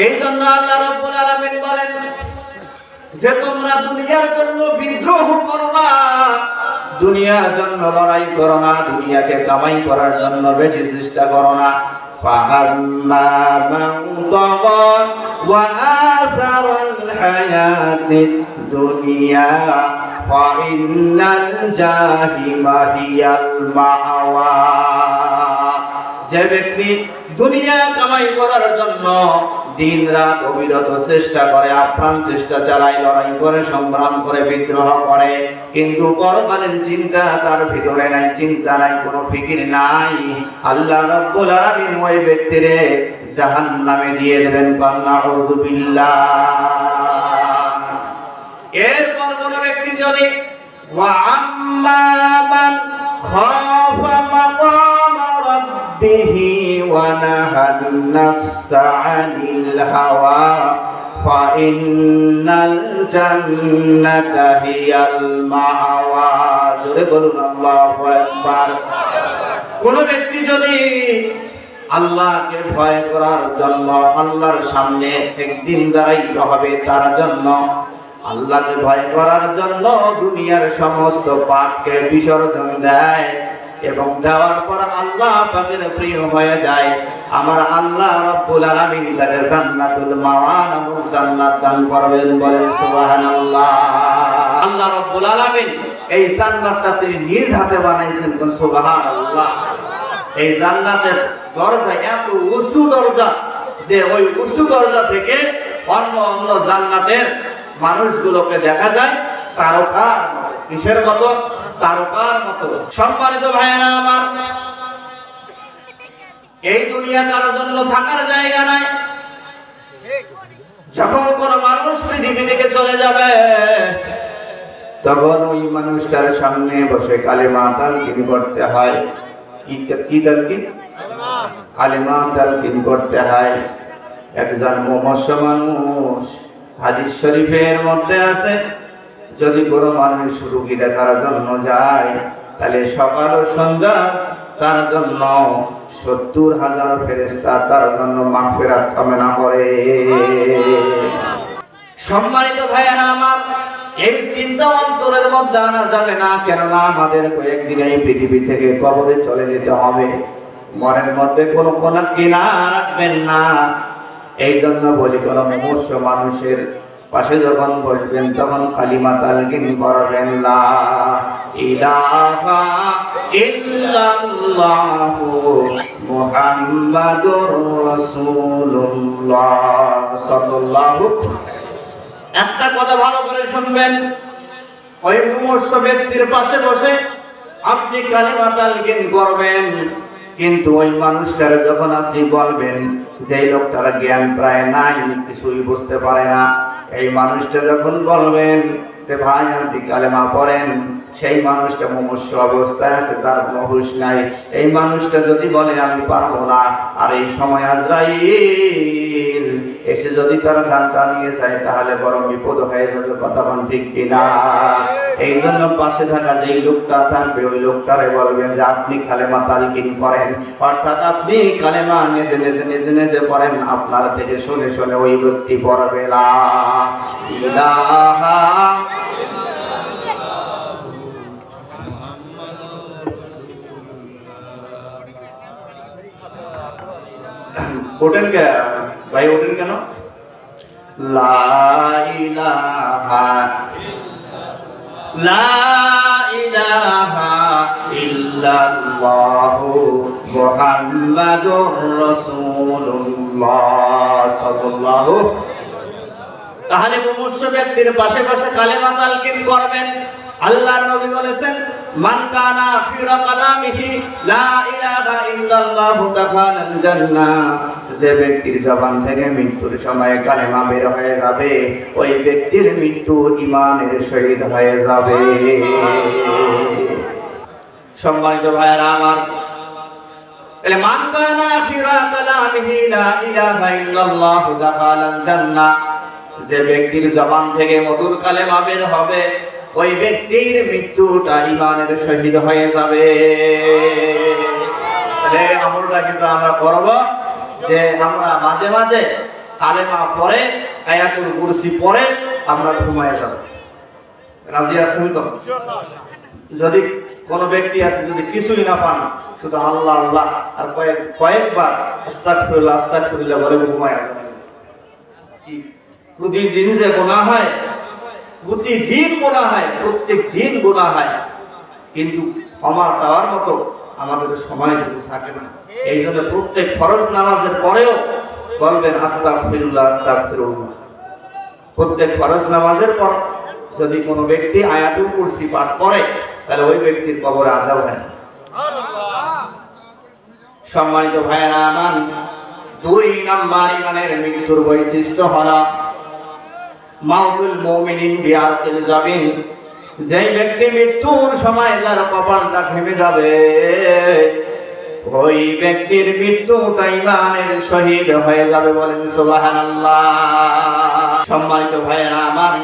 এই জন্য আল্লাহ রাব্বুল আলামিন বলেন যে তোমরা দুনিয়ার জন্য বিদ্রোহ করো না, দুনিয়ার জন্য লড়াই করো না, দুনিয়াকে কামাই করার জন্য বেশি চেষ্টা করো না। فَأَمَّا مَنْ طَغَى وَآثَرَ الْحَيَاةَ الدُّنْيَا فَإِنَّ الْجَحِيمَ هِيَ الْمَأْوَى। যে ব্যক্তি দুনিয়া কামাই করার জন্য দিন রাত অবিরত চেষ্টা করে, আপ্রাণ চেষ্টা চালায়, লড়াই করে, সংগ্রাম করে, বিদ্রোহ করে, কিন্তু পরকালীন চিন্তা তার ভিতরে নাই, চিন্তা নাই, কোনো ফিকির নাই, আল্লাহ রাব্বুল আলামিন ওই ব্যক্তিরে জাহান্নামে দিয়ে দেবেন। নাউযু বিল্লাহ। এরপর কোন ব্যক্তি যদি ওয়া আম্মা মান খাফা মাকামা রাব্বিহি ওয়া নাহান নাফসা আনিল হাওয়া ফাইন্নাল জান্নাতা হিয়াল মাওয়া। জোরে বলুন আল্লাহু আকবার। কোন ব্যক্তি যদি আল্লাহকে ভয় করার জন্য আল্লাহর সামনে একদিন দাঁড়াইতে হবে, তার জন্য আল্লাহকে ভয় করার জন্য দুনিয়ার সমস্ত পাপকে বিসর্জন দেয় এবং দেওয়ার পর আল্লাহ পাকের প্রিয় হয়ে যায়, আমার আল্লাহ রাব্বুল আলামিন তাকে জান্নাতুল মাওয়া নামক জান্নাত দান করবেন। বলেন সুবহানাল্লাহ। আল্লাহ রাব্বুল আলামিন এই জান্নাতটা তিনি নিজ হাতে বানাইছেন। কোন সুবহানাল্লাহ। এই জান্নাতের দরজা এত উঁচু দরজা যে ওই উঁচু দরজা থেকে অন্য অন্য জান্নাতের মানুষগুলোকে দেখা যায় তারকার মতো। কিসের মতো? তারকার মতো। সম্মানিত ভাইয়েরা আমার, এই দুনিয়া কারোর জন্য থাকার জায়গা নাই। যখন কোন মানুষ পৃথিবী থেকে চলে যাবে তখন ওই মানুষটার সামনে বসে কালেমা তালকিন করতে হয়। কি তালকিন? কালেমা তালকিন করতে হয়। একজন মুমূর্ষ মানুষ, হাদিস শরীফের মধ্যে আছে, যদি কোনো মানুষ রোগী দেখার জন্য যায় তাহলে সকাল ও সন্ধ্যা তার জন্য ৭০,০০০ ফেরেশতা তার জন্য মাগফিরাত কামনা করে। সম্মানিত ভাইয়েরা আমার, এই চিন্তা অন্তরের মধ্যে আনা যাবে না, কেননা আমাদের কয়েকদিন এই পৃথিবী থেকে কবরে চলে যেতে হবে। মনের মধ্যে কোনো কিনা রাখবেন না। এই জন্য বলি, কোন মুমূর্ষ মানুষের পাশে যখন বসবেন তখন কালিমা তালকিন করবেন, লা ইলাহা ইল্লাল্লাহু মুহাম্মাদুর রাসূলুল্লাহ সাল্লাল্লাহু। একটা কথা ভালো করে শুনবেন, ওই মুমূর্ষ ব্যক্তির পাশে বসে আপনি কালিমা তালকিন করবেন, কিন্তু ওই মানুষটার যখন আপনি বলবেন, যে লোকটার জ্ঞান প্রায় নাই, কিছুই বুঝতে পারে না, এই মানুষটা যখন বলবেন যে ভাই আপনি কালেমা পড়েন, সেই মানুষটা মুমূর্ষ অবস্থায় আছে, তার কোনো হুঁশ নাই। এই মানুষটা যদি বলে আমি পারবো না, আর এই সময় আজরাইল এসে যদি তারা জানটা নিয়ে যায় তাহলে বড় বিপদ হয়ে যাবে। কথা বল ঠিক কিনা? এই জন্য পাশে থাকা যেই লোকটা থাকবে ওই লোকটারে বলবেন যে আপনি কালেমা তালকিন করেন, অর্থাৎ আপনি কালেমা নিজে নিজে নিজে নিজে পড়েন, আপনার থেকে শুনে শুনে ওই ব্যক্তি পড়বে লা ইলাহা। ওঠেন কে ভাই, ওঠেন কেন? লা ইলাহা ইল্লাল্লাহু মুহাম্মাদুর রাসূলুল্লাহ সাল্লাল্লাহু। তাহলে মুমূর্ষ ব্যক্তির পাশে পাশে কালেমা তালকিন করবেন। আল্লাহর নবী বলেছেন, মান কানা আখিরা কালামিহি লা ইলাহা ইল্লাল্লাহু দাখালাল জান্নাহ। যে ব্যক্তির জবান থেকে মৃত্যুর সময় কালেমা বের হয়ে যাবে, ওই ব্যক্তির মৃত্যু ঈমানের শহীদ হয়ে যাবে। সম্মানিত ভাইয়েরা আমার, তাহলে মান কানা আখিরা কালামিহি লা ইলাহা ইল্লাল্লাহু দাখালাল জান্নাহ, যে ব্যক্তির জবান থেকে মধুর কালেমা বের হবে, ওই ব্যক্তির মৃত্যুটা ঈমানের শহীদ হয়ে যাবে। তাহলে আমলটা কিন্তু আমরা করব যে আমরা মাঝে মাঝে কালেমা পড়ে, আয়াতুল কুরসি পড়ে আমরা ঘুমায় যাব। রাজি আছেন তো? যদি কোনো ব্যক্তি আছে যদি কিছুই না পান, শুধু আল্লাহ আল্লাহ আর কয়েকবার আস্তাগফিরুল্লাহ আস্তাগফিরুল্লাহ বলে ঘুমায় যাবে। প্রতিদিন যে গুনাহ হয়, প্রতিদিন গুনাহ হয়, প্রত্যেক দিন গুনাহ হয়, কিন্তু ক্ষমা চাওয়ার মতো আমাদের সময়টুকু থাকে না। এই জন্য প্রত্যেক ফরজ নামাজের পরেও বলবেন আস্তাগফিরুল্লাহ আস্তাগফিরুল্লাহ। প্রত্যেক ফরজ নামাজের পর যদি কোনো ব্যক্তি আয়াতুল কুরসি পাঠ করে তাহলে ওই ব্যক্তির কবরে আযাব হয় না। সম্মানিত ভাইয়েরা আমার, 2 নম্বর ইমানের মৃত্যুর বৈশিষ্ট্য হলো মাউতুল মুমিনিন বিআরকিল জাবিন। যে ব্যক্তি মৃত্যুর সময় যার কপালটা থেমে যাবে, ওই ব্যক্তির মৃত্যুটা ইমানের শহীদ হয়ে যাবে। বলেন সুবহানাল্লাহ। সম্মানিত ভাইয়েরা আমার,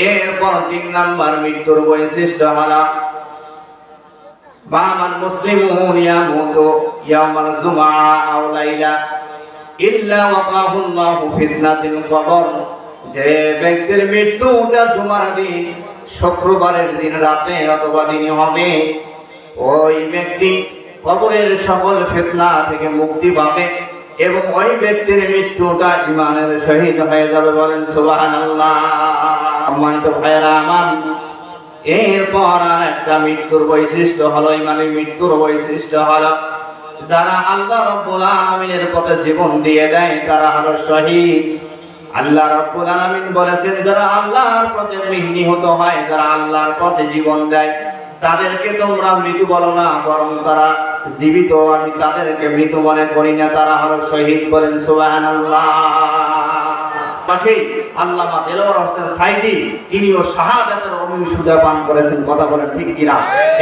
এরপর 3 নম্বর মৃত্যুর বৈশিষ্ট্য হলো বামান মুসলিমুন ইয়ামুতু ইয়াওমাল জুমআ আও লাইলা ইল্লা ওয়াকাহুল্লাহু ফিতনাতিল কবর। যে ব্যক্তির মৃত্যুটা জুমার দিন, শুক্রবারের দিন রাতে অথবা দিনে হবে, ওই ব্যক্তি কবরের সকল ফিতনা থেকে মুক্তি পাবে এবং ওই ব্যক্তির মৃত্যুটা ইমানের শহীদ হয়ে যাবে। বলেন সুবহানাল্লাহ। সম্মানিত ভাইয়েরা আমার, এরপর আর একটা মৃত্যুর বৈশিষ্ট্য হলো, ইমানের মৃত্যুর বৈশিষ্ট্য হলো যারা আল্লাহ রাব্বুল আলামিনের পথে জীবন দিয়ে দেয় তারা হলো শহীদ। আল্লাহ রাব্বুল আলামিন বলেছেন, যারা আল্লাহর পথে নিহত হয়, যারা আল্লাহর পথে জীবন দেয় তাদেরকে তোমরা মৃত্যু বলো না, বরং তারা জীবিত। আমি তাদেরকে মৃত মনে করি না, তারা হলো শহীদ। বলেন সুবহানাল্লাহ। আল্লামা দেলোয়ার হোসেন সাইদি তিনিও শাহাদাতের অভিসুদা পান করেছেন। কথা বলেন ঠিক কিনা?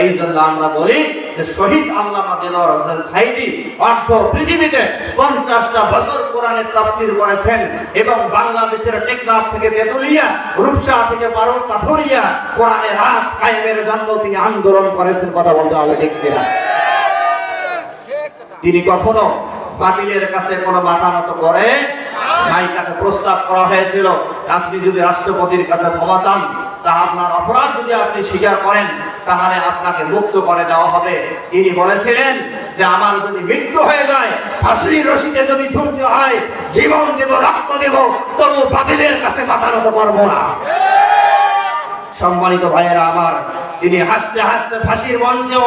এই জন্য আমরা বলি যে শহীদ আল্লামা দেলোয়ার হোসেন সাইদি অর্ধ পৃথিবীতে 50টা বছর কোরআনের তাফসীর করেছেন এবং বাংলাদেশের টেকনাফ থেকে তেতুলিয়া, রূপসা থেকে পাথরিয়া কোরআনের রাজ কায়েমের জন্য তিনি আন্দোলন করেছেন। কথা বলতে হবে ঠিক কিনা? তিনি কখনো বাতিলের কাছে কোনো মাথা নত করে নাই। তাকে প্রস্তাব করা হয়েছিল, আপনি যদি রাষ্ট্রপতির কাছে ক্ষমা চান, তা আপনার অপরাধ যদি আপনি স্বীকার করেন তাহলে আপনাকে মুক্ত করে দেওয়া হবে। তিনি বলেছিলেন যে আমার যদি মৃত্যু হয়ে যায়, ফাঁসির রশিতে যদি ঝুলতে হয়, জীবন দেব, রক্ত দেব, তবু বাতিলের কাছে মাথা নত করবো না। সম্মানিত ভাইয়েরা আমার, তিনি হাসতে হাসতে ফাঁসির মঞ্চে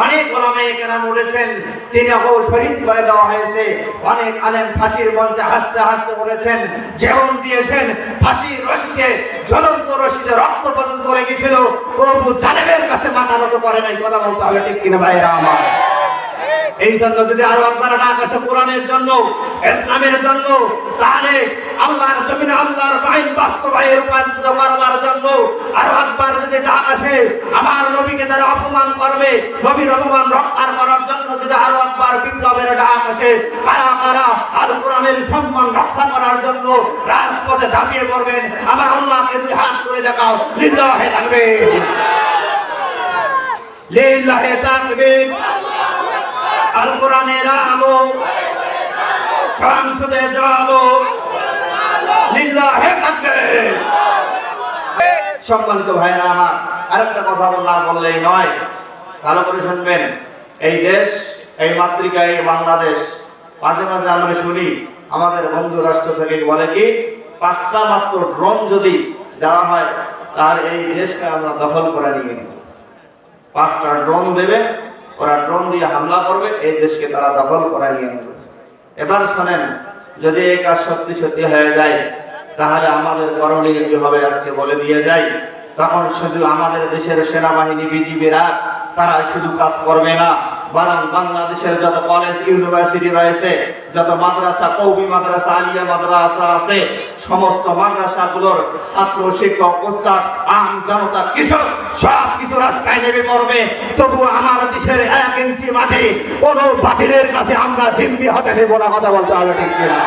অনেক ওলামায়ে কেরাম উঠেছেন, তিনি শহীদ করে দেওয়া হয়েছে। অনেক আলেম ফাঁসির মঞ্চে হাসতে হাসতে উঠেছেন, জীবন দিয়েছেন। ফাঁসির রশিতে, জ্বলন্ত রশিতে রক্ত পর্যন্ত লেগেছিল, প্রভু জালেমের কাছে মাথা নত করে নাই। কথা বলতে হবে ঠিক কিনা ভাইয়েরা আমার? এই জন্য যদি আরো আপনারা ডাক আসে কোরআনের জন্য, ইসলামের জন্য, তাহলে আল্লাহর জমিনে আল্লাহর আইন বাস্তবায়নের রূপান্তরিত করবার জন্য আরো একবার যদি ডাক আসে, আমার নবীকে যারা অপমান করবে, নবীর অপমান রক্ষা করার জন্য যদি আরো একবার বিপ্লবের ডাক আসে, কারা কারা আল কোরআনের সম্মান রক্ষা করার জন্য রাজপথে ঝাঁপিয়ে পড়বেন, আমার আল্লাহকে 2 হাত করে দেখাও। লিল্লাহি তাকবীর, লিল্লাহি তাকবীর। আল কোরআনের আলো, সংসদে আলো, লিল্লাহি তাকবীর। সম্মানিত ভাইরা আমার, আরেকটা কথা বললেই নয়, ভালো করে শুনবেন। এই দেশ, এই মাতৃকা, এই বাংলাদেশ, মাঝে মাঝে আমরা শুনি আমাদের বন্ধু রাষ্ট্র থেকে বলে কি 5টা মাত্র ড্রোন যদি দেওয়া হয় তার এই দেশকে আমরা দখল করে নিয়ে নেব। 5টা ড্রোন দেবে, ওরা ড্রোন দিয়ে হামলা করবে, এই দেশকে তারা দখল করে নিয়ে নেবে। এবার শোনেন, যদি এই কাজ সত্যি সত্যি হয়ে যায় তাহলে আমাদের করণীয় কি হবে আজকে বলে দিয়ে যাই। তখন শুধু আমাদের দেশের সেনাবাহিনী, বিজিবিরা তারা শুধু কাজ করবে না, বরং বাংলাদেশের যত কলেজ, ইউনিভার্সিটি রয়েছে, যত মাদ্রাসা, কওমি মাদ্রাসা, আলিয়া মাদ্রাসা আছে, সমস্ত মাদ্রাসাগুলোর ছাত্র, শিক্ষক, ওস্তাদ, আম জনতা, কৃষক সব কিছু রাস্তায় নেমে পড়বে। তবু আমার দেশের 1 ইঞ্চি মাটি কোনো বাতিলের কাছে আমরা জিম্মি হতে দেব না। কথা বলতে হবে ঠিক কিনা?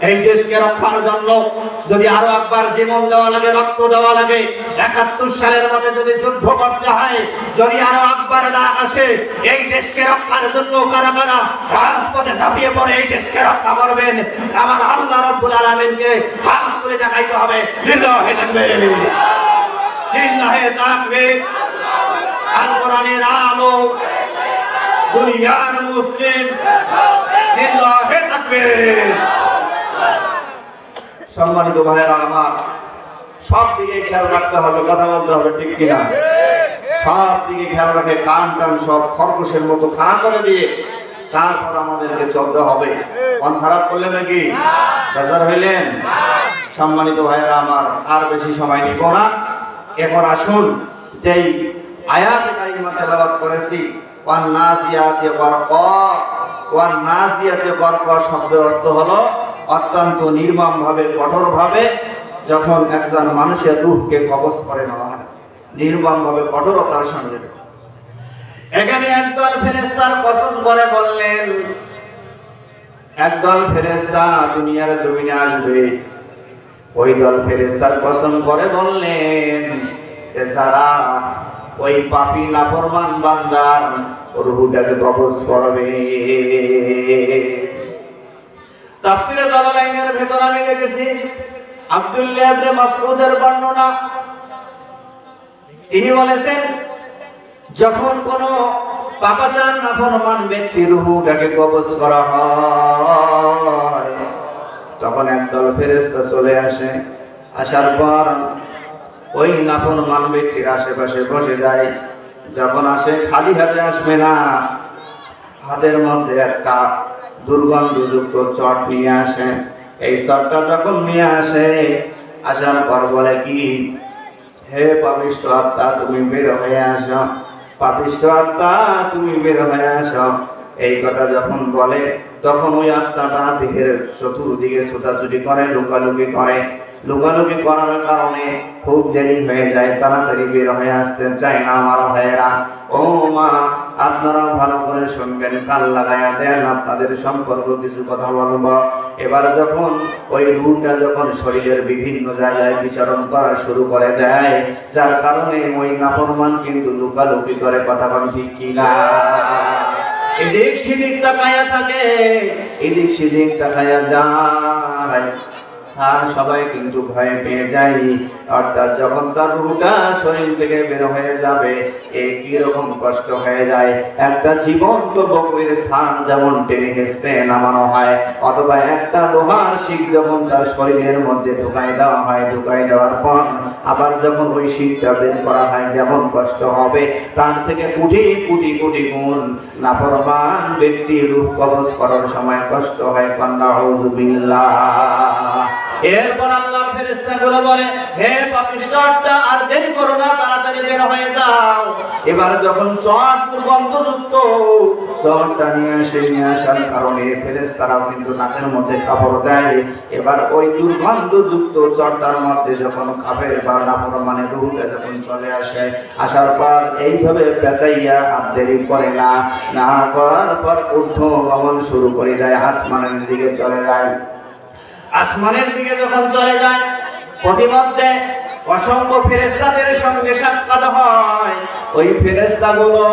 এই দেশকে রক্ষার জন্য যদি আরো একবার জীবন দেওয়া লাগে, রক্ত দেওয়া লাগে, ৭১ সালের মধ্যে যদি যুদ্ধ করতে হয়, যদি আরো একবার ডাক আসে, এই দেশকে রক্ষার জন্য কারা কারা রাজপথে ঝাঁপিয়ে পড়ে এই দেশকে রক্ষা করবেন, আমার আল্লাহ রাব্বুল আলামিনকে হাত তুলে দেখাইতে হবে। লিল্লাহি তাকবীর, লিল্লাহি তাকবীর। আল কোরআনের আলো, দুনিয়ার মুসলিম, লিল্লাহি তাকবীর। সম্মানিত ভাইয়েরা আমার, সব দিকে খেয়াল রাখতে হবে, কথা বলতে হবে, ঠিক কিনা? সব দিকে খেয়াল রাখে, কান টান সব খরগোশের মতো খাড়া করে দিয়ে তারপর আমাদেরকে চলতে হবে। মন খারাপ করলেন নাকি? বেজার হইলেন? সম্মানিত ভাইয়েরা আমার, আর বেশি সময় নিব না। এখন আসুন যেই আয়াতে কারিমা তেলাওয়াত করেছি, ওয়ান নাজিয়াতে গরকা, ওয়ান নাজিয়াতে গরকা শব্দের অর্থ হলো অত্যন্ত নির্মম ভাবে, কঠোর ভাবে যখন একজন মানুষের রূহকে কবজ করে নেওয়া হয়, নির্মম ভাবে, কঠোরতার সঙ্গে। এখানে একদল ফেরেশতার কসম করে বললেন, একদল ফেরেশতা দুনিয়ার জমিনে আসবে। ওই দল ফেরেশতার কসম করে বললেন যে যারা ওই পাপী নাফরমান বান্দার রূহটাকে কবজ করবে। তাফসীরে জালালাইনের ভেতর আমি দেখেছি আব্দুল্লাহ ইবনে মাসউদের বর্ণনা। তিনি বলেছেন, যখন কোন পাপাচার নাফরমান ব্যক্তির রূহটাকে কবজ করা হয়, তখন একদল ফেরেশতা চলে আসে। আসার পর ওই নাফরমান ব্যক্তির আশেপাশে বসে যায়। যখন আসে খালি হাতে আসবে না, হাতের মধ্যে একটা দুর্গন্ধযুক্ত চট নিয়ে আসে। এই চটটা যখন নিয়ে আসে, আসার পর বলে কি, হে পাপিষ্ঠ আত্মা তুমি বের হয়ে আসো, পাপিষ্ঠ আত্মা তুমি বের হয়ে আসো। এই কথা যখন বলে, তখন ওই আত্মাটা দেহের চতুর্দিকে ছোটাছুটি করে, লুকালুকি করে। লুকালুকি করার কারণে খুব দেরি হয়ে যায়, তাড়াতাড়ি বের হয়ে আসতে চায় না। আমার ভাইয়েরা, ও মা, আপনারা ভালো করে শুনবেন, কান লাগাইয়া দেন, আপনাদের সম্পর্ক কিছু কথা বলবো। এবার যখন ওই রূহটা যখন শরীরের বিভিন্ন জায়গায় বিচরণ করা শুরু করে দেয়, যার কারণে ওই নাফরমান কিন্তু লুকালুকি করে, কথা বলেন ঠিক কিনা? এদিক সেদিক তাকায়া থাকে, এদিক সেদিক তাকায়া যায়, আর সবাই কিন্তু ভয় পেয়ে যায়। অর্থাৎ যখন তার রূহটা শরীর থেকে বের হয়ে যাবে, এই কিরকম কষ্ট হয়ে যায়। একটা জীবন্ত বকরির স্থান যেমন টেনে হেঁচড়ে নামানো হয়, অথবা একটা লোহার শিক যখন তার শরীরের মধ্যে ঢুকাই দেওয়া হয়, ঢুকাই দেওয়ার পর আবার যখন ওই শিকটা বের করা হয়, যেমন কষ্ট হবে, তার থেকে কোটি কোটি কোটি গুণ নাফরমান ব্যক্তি রূহ কবজ করার সময় কষ্ট হয়। নাউযু বিল্লাহ। এরপর আল্লাহর ফেরেশতাগুলো বলে, হে পাপিষ্ঠ আত্মা, আর দেরি করো না, তাড়াতাড়ি বের হয়ে যাও। এবার যখন চট দুর্গন্ধযুক্ত চটটা নিয়ে আসার কারণে ফেরেশতারাও কিন্তু নাকের মধ্যে কাপড় দেয়। এবার ওই দুর্গন্ধযুক্ত চটটার মধ্যে যখন কাফের বা নাফরমানের রূহটা যখন চলে আসে, আসার পর এইভাবে পেঁচাইয়া আর দেরি করে না, না করার পর ঊর্ধ্বগমন শুরু করে দেয়, আসমানের দিকে চলে যায়। আসমানের দিকে যখন চলে যায়, প্রতিমধ্যে অসংখ্য ফেরেশতাদের সঙ্গে সাক্ষাৎ হয়। ওই ফেরেশতাগুলো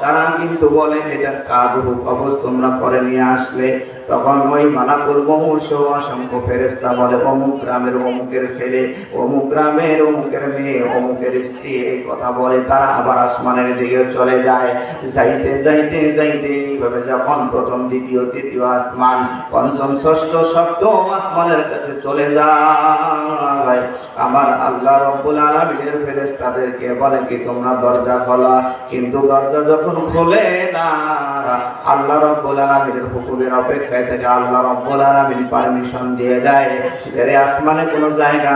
তারা কিন্তু বলে, এটা কার রূহ কবজ তোমরা করে নিয়ে আসলে? তখন ওই মালাকুল মউত সহ অসংখ্য ফেরেশতা বলে, অমুক গ্রামের অমুকের ছেলে, অমুক গ্রামের অমুকের মেয়ে, অমুকের স্ত্রী, এই কথা বলে তারা আবার আসমানের দিকে চলে যায়। যাইতে যাইতে যাইতে এইভাবে যখন প্রথম, দ্বিতীয়, তৃতীয় আসমান, পঞ্চম, ষষ্ঠ, সপ্তম আসমানের কাছে চলে যায়, আমার আল্লাহ রাব্বুল আলামিনের ফেরেশতাদেরকে বলে কি, তোমরা দরজা খোলা। কিন্তু দরজা যখন খোলে না, আল্লাহ রাব্বুল আলামিনের হুকুমের অপেক্ষায় থেকে আল্লাহ রাব্বুল আলামিন পারমিশন দিয়ে দেয়, এর আসমানে কোনো জায়গা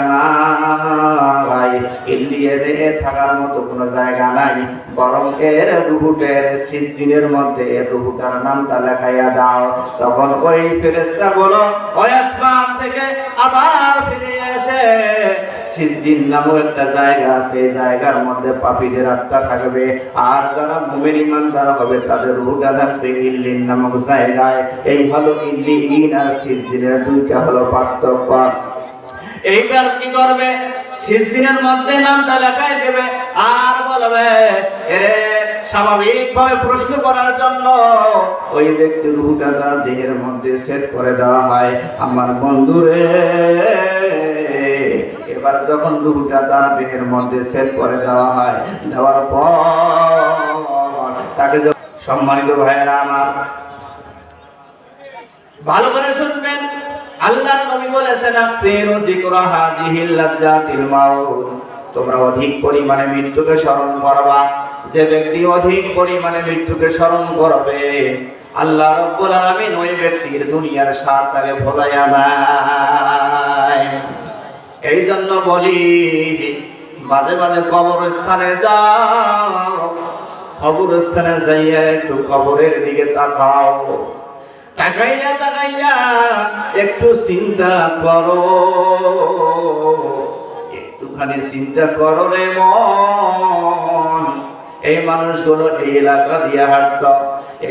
নাই, ইন্ডিয়াতে থাকার মতো কোনো জায়গা নাই, বরং এর রূহের সিজিনের মধ্যে এর রূহটার নামটা লেখাইয়া দাও। তখন ওই ফেরেশতাগুলো ওই আসমান থেকে আবার ফিরে এসে সিজ্জিন নামক একটা জায়গা আছে, এই জায়গার মধ্যে পাপীদের আত্মা থাকবে, আর যারা মুমিন ঈমানদার হবে তাদের রূহটা থাকবে ইল্লিন নামক জায়গায়। এই হলো ইল্লিন আর সিজ্জিনের দুইটা হলো পার্থক্য। এইবার কি করবে, সিজ্জিনের মধ্যে নামটা লেখাই দেবে আর বলবে, এরে স্বাভাবিকভাবে প্রশ্ন করার জন্য ওই ব্যক্তির রূহটা তার দেহের মধ্যে সেট করে দেওয়া হয়। আমার বন্ধুরে, এবার যখন রূহটা তার দেহের মধ্যে সেট করে দেওয়া হয়, দেওয়ার পর তাকে, সম্মানিত ভাইয়েরা আমার ভালো করে শুনবেন, আল্লাহর নবী বলেছেন আকসিরু যিকরা হাযিহিল লাজ্জাতিল মাউত, তোমরা অধিক পরিমাণে মৃত্যুকে স্মরণ করবা। যে ব্যক্তি অধিক পরিমাণে মৃত্যুকে স্মরণ করবে, আল্লাহ রাব্বুল আলামিন ওই ব্যক্তির দুনিয়ার স্বাদটাকে ভোলাইয়া দেয়। এই জন্য বলি, মাঝে মাঝে কবরস্থানে যাও, কবরস্থানে যাইয়া একটু কবরের দিকে তাকাও, তাকাইয়া তাকাইয়া একটু চিন্তা করো, একটুখানি চিন্তা করো রে মন। এই মানুষগুলো এই এলাকা দিয়ে হাঁটত,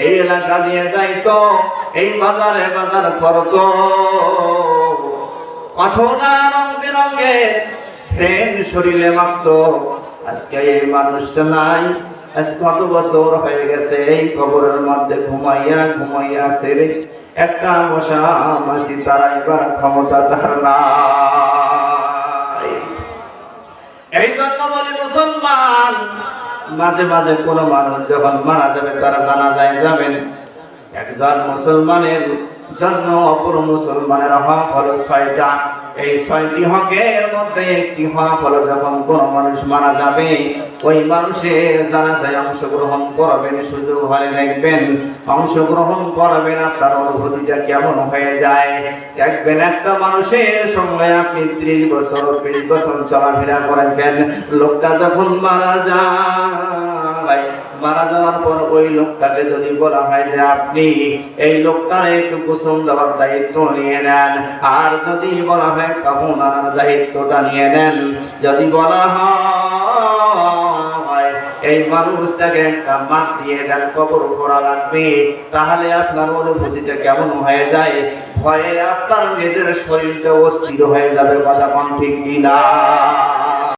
এই এলাকা দিয়ে যাইতো, এই বাজারে বাজার করতো, কত না রং বেরঙের সেন্ট শরীরে মাখতো। আজকে এই মানুষটা নাই, আজ কত বছর হয়ে গেছে এই কবরের মধ্যে ঘুমাইয়া ঘুমাইয়া সেরে একটা মশা মাসি তারাইবার ক্ষমতা তার নাই। এই জন্য বলে মুসলমান, মাঝে মাঝে কোন মানুষ যখন মারা যাবে তারা জানা যায় যাবেন, একজন মুসলমানের জন্য অপর মুসলমানের হক হলো 6টা। এই 6টি হকের মধ্যে একটি হক হলো যখন কোন মানুষ মারা যাবে ওই মানুষের জানাজায় অংশগ্রহণ করবেন, সুযোগ হলে দেখবেন অংশগ্রহণ করবেন, আপনার অনুভূতিটা কেমন হয়ে যায়। দেখবেন একটা মানুষের সঙ্গে আপনি 30 বছর 20 বছর চলাফেরা করেছেন, লোকটা যখন মারা যায়, মারা যাওয়ার পর ওই লোকটাকে যদি বলা হয় যে আপনি এই লোকটার একটু গোসল দেওয়ার দায়িত্ব নিয়ে নেন, আর যদি বলা হয় কাফন আনার দায়িত্বটা নিয়ে নেন, যদি বলা হয় এই মানুষটাকে একটা মাঠ দিয়ে দেন, কবর করা লাগবে, তাহলে আপনার অনুভূতিটা কেমন হয়ে যায়? ভয়ে আপনার নিজের শরীরটা অস্থির হয়ে যাবে। কথা কোন ঠিক কিনা?